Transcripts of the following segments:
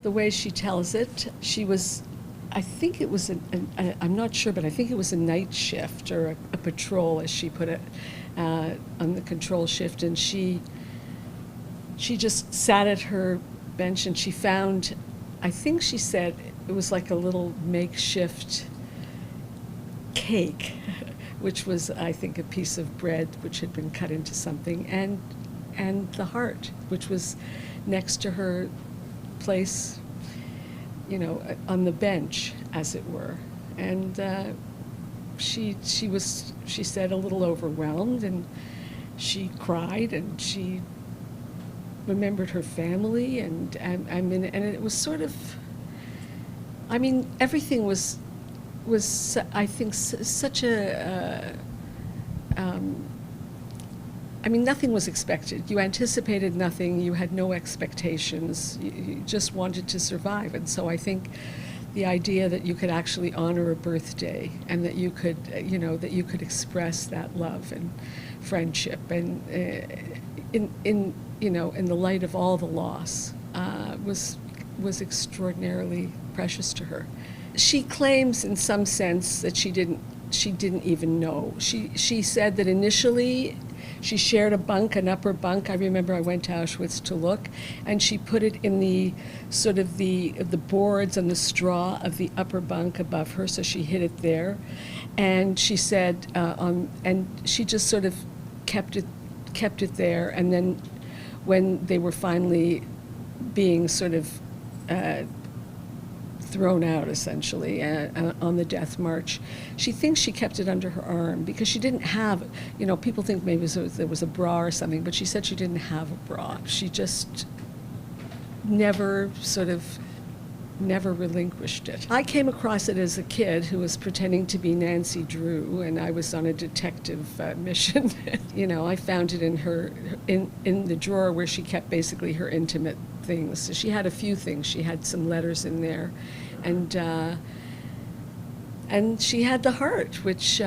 The way she tells it, she was, I think it was, I'm not sure, but I think it was a night shift or a patrol, as she put it, on the control shift. And she just sat at her bench and she found, I think she said it was like a little makeshift cake, which was, I think, a piece of bread which had been cut into something, and the heart, which was next to her place, on the bench, as it were. And she said, a little overwhelmed, and she cried, and she remembered her family, and it was sort of, everything was I think such a. Nothing was expected. You anticipated nothing. You had no expectations. You just wanted to survive. And so I think the idea that you could actually honor a birthday and that you could, that you could express that love and friendship, and in the light of all the loss, was extraordinarily precious to her. She claims, in some sense, that she didn't even know. She said that initially she shared an upper bunk. I remember I went to Auschwitz to look, and she put it in the sort of the boards and the straw of the upper bunk above her, so she hid it there. And she said, and she just sort of kept it there. And then when they were finally being sort of thrown out, essentially, on the death march, she thinks she kept it under her arm because she didn't have, people think maybe there was a bra or something, but she said she didn't have a bra. She just never relinquished it. I came across it as a kid who was pretending to be Nancy Drew, and I was on a detective mission. I found it in the drawer where she kept basically her intimate things. So she had a few things. She had some letters in there, and she had the heart, which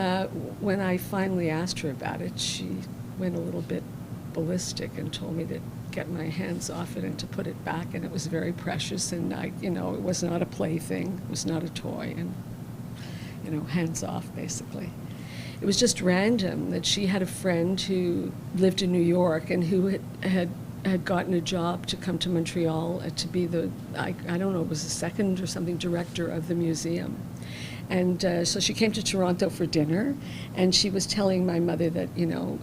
when I finally asked her about it, she went a little bit ballistic and told me to get my hands off it and to put it back, and it was very precious, and it was not a plaything, it was not a toy, and hands off, basically. It was just random that she had a friend who lived in New York and who had gotten a job to come to Montreal to be I don't know, it was the second or something director of the museum. And so she came to Toronto for dinner, and she was telling my mother that,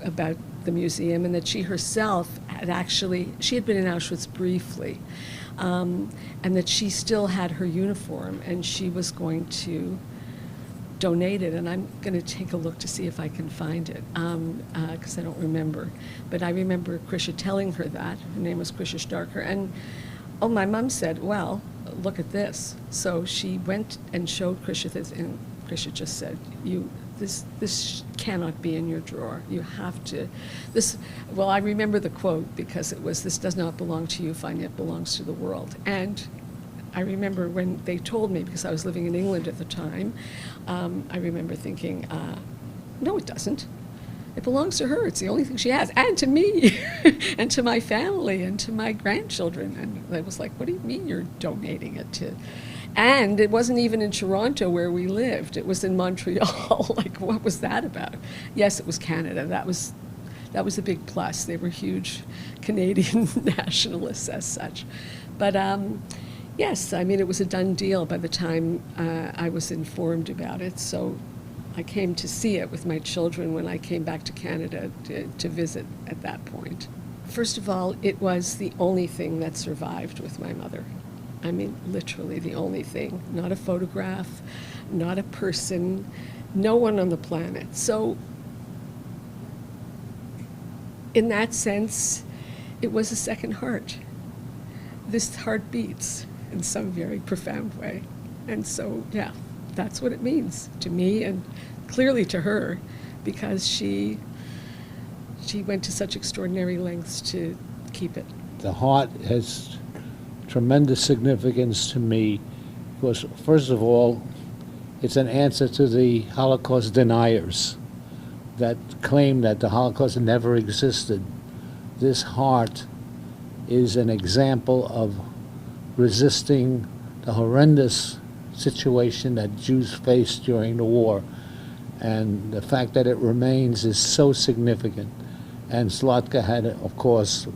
about the museum, and that she herself she had been in Auschwitz briefly, and that she still had her uniform, and she was going to donate it. And I'm going to take a look to see if I can find it, because I don't remember. But I remember Krisha telling her that. Her name was Krisha Starker. And, my mom said, well, look at this. So she went and showed Krisha this, and Krisha just said, this cannot be in your drawer. You have to, I remember the quote because it was, "This does not belong to you, Fania, it belongs to the world." And I remember when they told me, because I was living in England at the time, I remember thinking, no, it doesn't. It belongs to her. It's the only thing she has, and to me, and to my family, and to my grandchildren. And I was like, what do you mean you're donating it to? And it wasn't even in Toronto where we lived. It was in Montreal. Like, what was that about? Yes, it was Canada. That was a big plus. They were huge Canadian nationalists as such. But yes, it was a done deal by the time I was informed about it. So I came to see it with my children when I came back to Canada to visit at that point. First of all, it was the only thing that survived with my mother. Literally the only thing. Not a photograph, not a person, no one on the planet. So in that sense, it was a second heart. This heart beats in some very profound way. And so, yeah, that's what it means to me and clearly to her, because she went to such extraordinary lengths to keep it. The heart has tremendous significance to me because, first of all, it's an answer to the Holocaust deniers that claim that the Holocaust never existed. This heart is an example of resisting the horrendous situation that Jews faced during the war. And the fact that it remains is so significant. And Zlatka had, of course,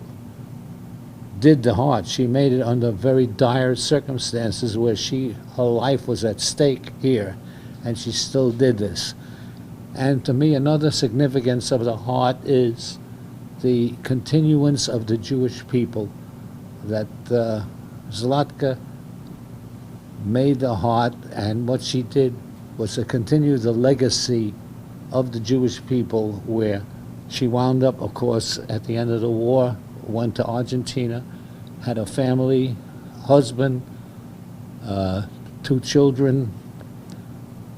did the heart. She made it under very dire circumstances where her life was at stake here, and she still did this. And to me, another significance of the heart is the continuance of the Jewish people, that Zlatka made the heart, and what she did was to continue the legacy of the Jewish people, where she wound up, of course, at the end of the war, went to Argentina, had a family, husband, 2 children,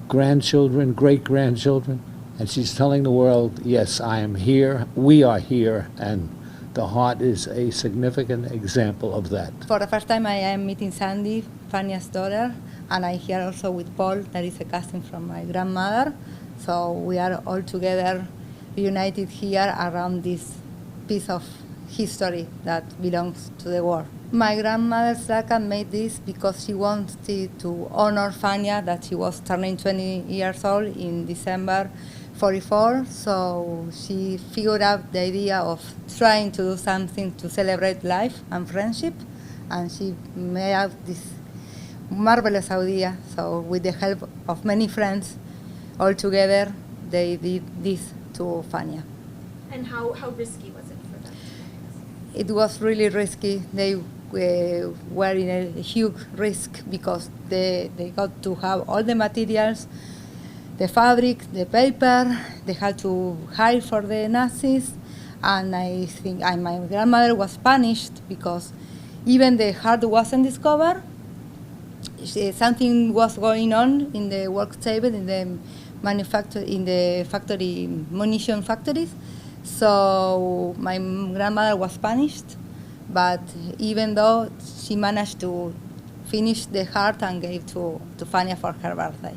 grandchildren, great-grandchildren, and she's telling the world, yes, I am here, we are here, and the heart is a significant example of that. For the first time I am meeting Sandy, Fania's daughter, and I'm here also with Paul, that is a cousin from my grandmother. So we are all together united here around this piece of history that belongs to the war. My grandmother Zlatka made this because she wanted to honor Fania, that she was turning 20 years old in December 44, so she figured out the idea of trying to do something to celebrate life and friendship, and she made out this marvelous idea. So with the help of many friends, all together, they did this to Fania. And how risky was it for them? It was really risky. They were in a huge risk because they got to have all the materials, the fabric, the paper. They had to hide for the Nazis, and I think my grandmother was punished because even the heart wasn't discovered. Something was going on in the work table in the munition factories. So my grandmother was punished, but even though she managed to finish the heart and gave to Fania for her birthday.